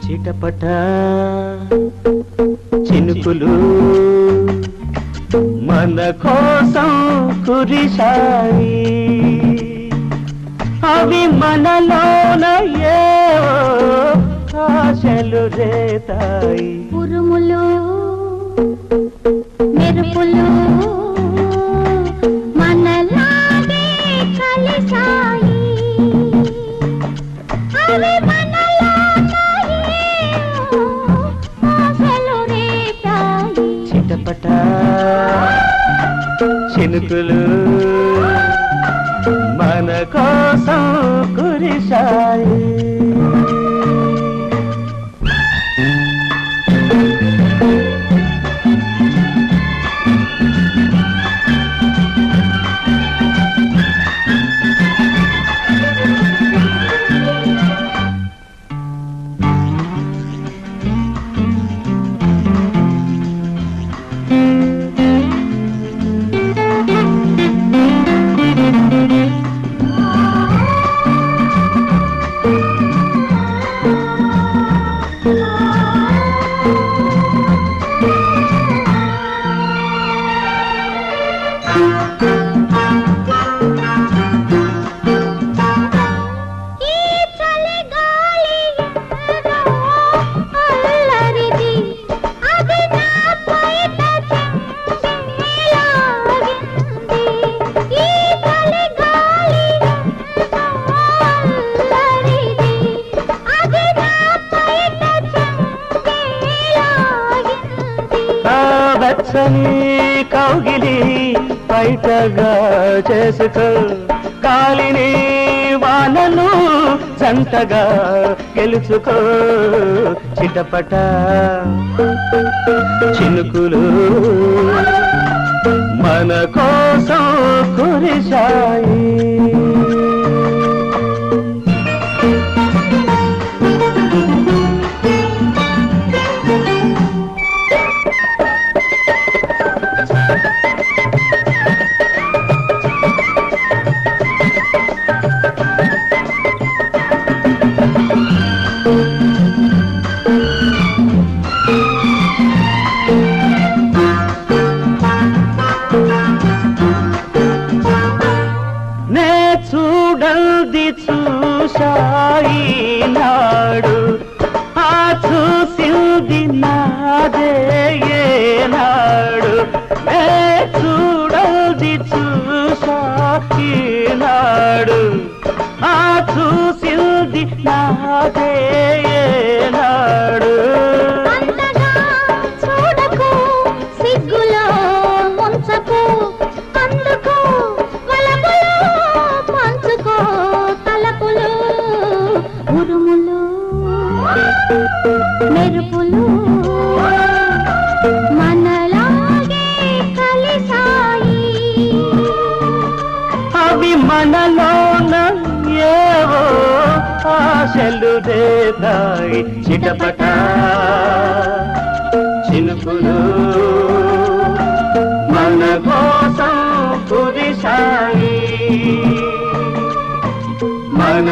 చిటపట చినుకులు మన కోసం కురిశాయి, అవి మనలోన ఏవో ఆశలు రేతాయి. ఉరుములు మెరుపులు మనలాగే కలిశాయి, అవి మనలోన ఏవో ఆశలు రేతాయి. చిటపట చినుకులు మన కోసం కురిశాయి. వెచ్చని కౌగిలి బయటగా చేసుకో, గాలిని వానను జంటగా గెలుచుకో. చిటపట చినుకులు మన కోసం కురిశాయి. చూడండి చూశాయి నాడు, ఆ చూసింది నాదే ఏనాడు. చూడండి చూశాయి నాడు, ఆ చూసింది నాదే ఏనాడు. చూడకు సిగ్గులో ముంచకు, అందుకు తలపులు ఉరుములు మెరుపులు మనలాగే కలిశాయి, అవి మనలోన ఏవో ఆశలు రేతాయి. చిటపట చినుకులు మన కోసం కురిశాయి, మన